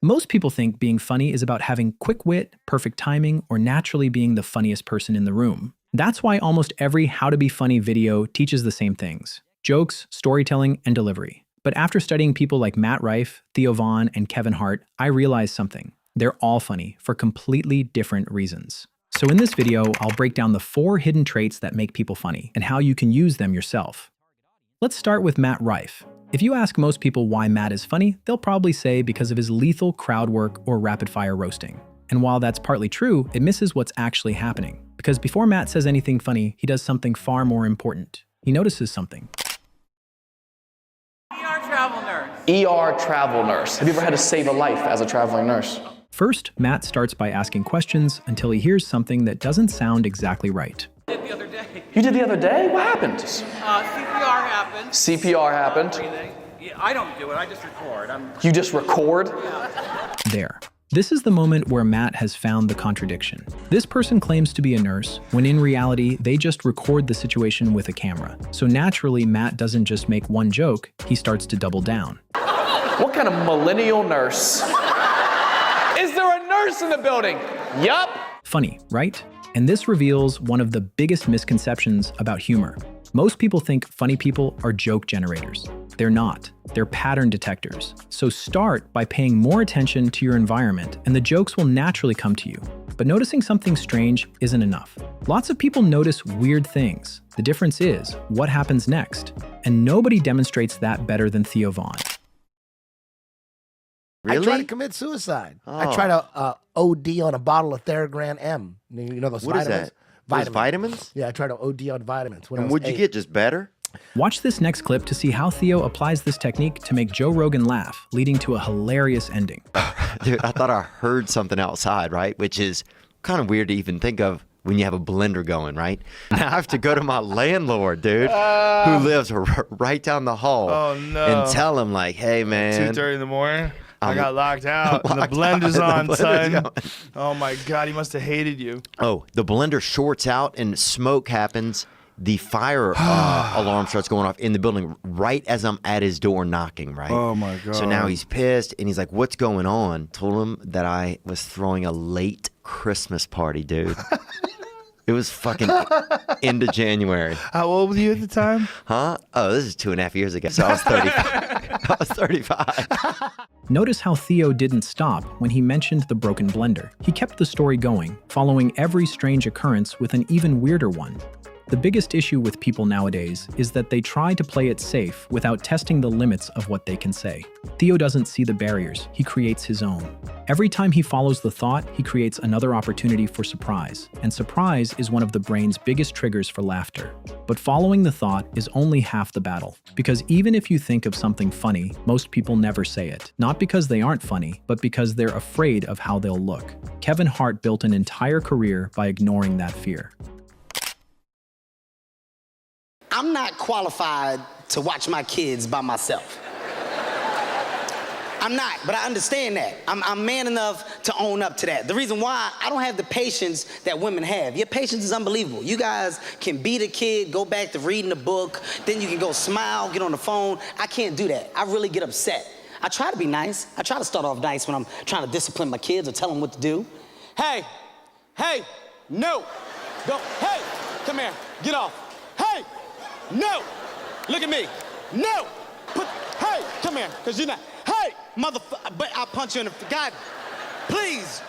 Most people think being funny is about having quick wit, perfect timing, or naturally being the funniest person in the room. That's why almost every How to Be Funny video teaches the same things: jokes, storytelling, and delivery. But after studying people like Matt Rife, Theo Von, and Kevin Hart, I realized something. They're all funny for completely different reasons. So in this video, I'll break down the 4 hidden traits that make people funny and how you can use them yourself. Let's start with Matt Rife. If you ask most people why Matt is funny, they'll probably say because of his lethal crowd work or rapid-fire roasting. And while that's partly true, it misses what's actually happening. Because before Matt says anything funny, he does something far more important. He notices something. ER travel nurse. ER travel nurse. Have you ever had to save a life as a traveling nurse? First, Matt starts by asking questions until he hears something that doesn't sound exactly right. The other day. You did the other day? What happened? CPR happened. CPR happened. Breathing. Yeah, I don't do it, I just record. You just record? There. This is the moment where Matt has found the contradiction. This person claims to be a nurse, when in reality, they just record the situation with a camera. So naturally, Matt doesn't just make one joke, he starts to double down. What kind of millennial nurse? Is there a nurse in the building? Yup. Funny, right? And this reveals one of the biggest misconceptions about humor. Most people think funny people are joke generators. They're not. They're pattern detectors. So start by paying more attention to your environment and the jokes will naturally come to you. But noticing something strange isn't enough. Lots of people notice weird things. The difference is what happens next. And nobody demonstrates that better than Theo Von. Really? I tried to commit suicide. Oh. I tried to OD on a bottle of Theragram M. You know those What is vitamins? that? Those vitamins? Yeah, I tried to OD on vitamins. When I And was what'd you 8. get? Just better? Watch this next clip to see how Theo applies this technique to make Joe Rogan laugh, leading to a hilarious ending. Dude, I thought I heard something outside, right? Which is kind of weird to even think of when you have a blender going, right? Now I have to go to my landlord, dude, who lives right down the hall. Oh, no. And tell him like, hey, man. 2:30 in the morning. I I'm got locked out. And the locked blender's out, on, the blender's son. going. Oh my God, he must have hated you. Oh, the blender shorts out and smoke happens. The fire alarm starts going off in the building right as I'm at his door knocking, right? Oh my God. So now he's pissed and he's like, what's going on? Told him that I was throwing a late Christmas party, dude. It was fucking end of January. How old were you at the time? Huh? Oh, this is 2.5 years ago. So I was 35. I was 35. Notice how Theo didn't stop when he mentioned the broken blender. He kept the story going, following every strange occurrence with an even weirder one. The biggest issue with people nowadays is that they try to play it safe without testing the limits of what they can say. Theo doesn't see the barriers, he creates his own. Every time he follows the thought, he creates another opportunity for surprise. And surprise is one of the brain's biggest triggers for laughter. But following the thought is only half the battle. Because even if you think of something funny, most people never say it. Not because they aren't funny, but because they're afraid of how they'll look. Kevin Hart built an entire career by ignoring that fear. I'm not qualified to watch my kids by myself. I'm not, but I understand that. I'm man enough to own up to that. The reason why, I don't have the patience that women have. Your patience is unbelievable. You guys can beat a kid, go back to reading a book, then you can go smile, get on the phone. I can't do that. I really get upset. I try to be nice. I try to start off nice when I'm trying to discipline my kids or tell them what to do. Hey, no, go, hey, come here, get off. Hey, no, look at me, no, hey, come here, because you're not, hey, motherfucker, but I'll punch you in the, God, please.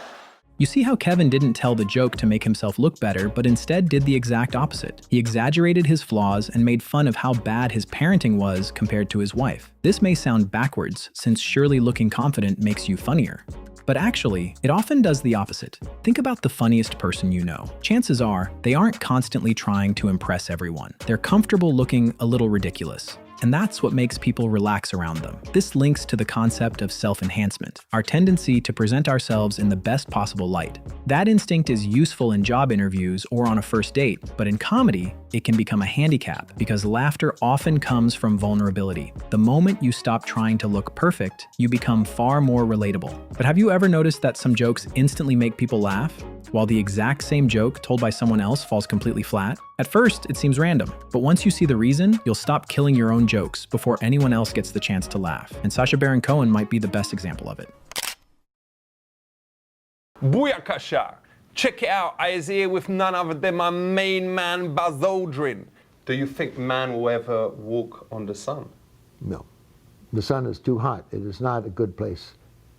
You see how Kevin didn't tell the joke to make himself look better, but instead did the exact opposite. He exaggerated his flaws and made fun of how bad his parenting was compared to his wife. This may sound backwards, since surely looking confident makes you funnier. But actually, it often does the opposite. Think about the funniest person you know. Chances are, they aren't constantly trying to impress everyone. They're comfortable looking a little ridiculous. And that's what makes people relax around them. This links to the concept of self-enhancement, our tendency to present ourselves in the best possible light. That instinct is useful in job interviews or on a first date, but in comedy, it can become a handicap because laughter often comes from vulnerability. The moment you stop trying to look perfect, you become far more relatable. But have you ever noticed that some jokes instantly make people laugh, while the exact same joke told by someone else falls completely flat? At first, it seems random, but once you see the reason, you'll stop killing your own jokes before anyone else gets the chance to laugh. And Sacha Baron Cohen might be the best example of it. Booyakasha! Check it out, I is here with none other than my main man, Buzz Aldrin. Do you think man will ever walk on the sun? No. The sun is too hot. It is not a good place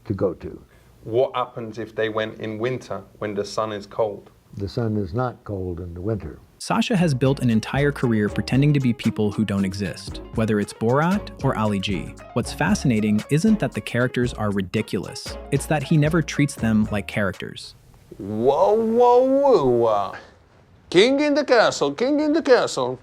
to go to. What happens if they went in winter when the sun is cold? The sun is not cold in the winter. Sacha has built an entire career pretending to be people who don't exist, whether it's Borat or Ali G. What's fascinating isn't that the characters are ridiculous, it's that he never treats them like characters. Whoa, whoa, whoa. King in the castle, king in the castle.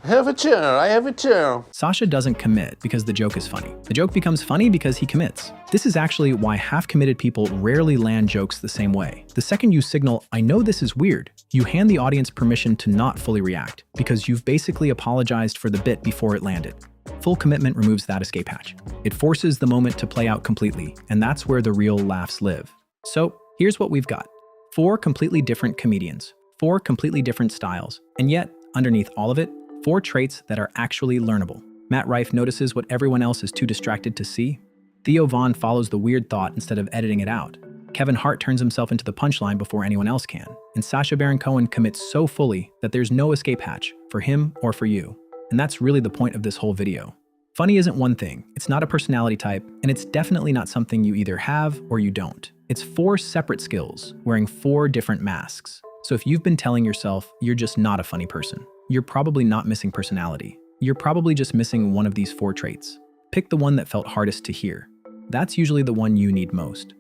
Have a chair, I have a chair. Sacha doesn't commit because the joke is funny. The joke becomes funny because he commits. This is actually why half-committed people rarely land jokes the same way. The second you signal, "I know this is weird," you hand the audience permission to not fully react, because you've basically apologized for the bit before it landed. Full commitment removes that escape hatch. It forces the moment to play out completely, and that's where the real laughs live. So, here's what we've got. 4 completely different comedians, 4 completely different styles, and yet, underneath all of it, 4 traits that are actually learnable. Matt Rife notices what everyone else is too distracted to see. Theo follows the weird thought instead of editing it out. Kevin Hart turns himself into the punchline before anyone else can. And Sacha Baron Cohen commits so fully that there's no escape hatch, for him or for you. And that's really the point of this whole video. Funny isn't one thing, it's not a personality type, and it's definitely not something you either have or you don't. It's 4 separate skills, wearing 4 different masks. So if you've been telling yourself you're just not a funny person, you're probably not missing personality. You're probably just missing one of these 4 traits. Pick the one that felt hardest to hear. That's usually the one you need most.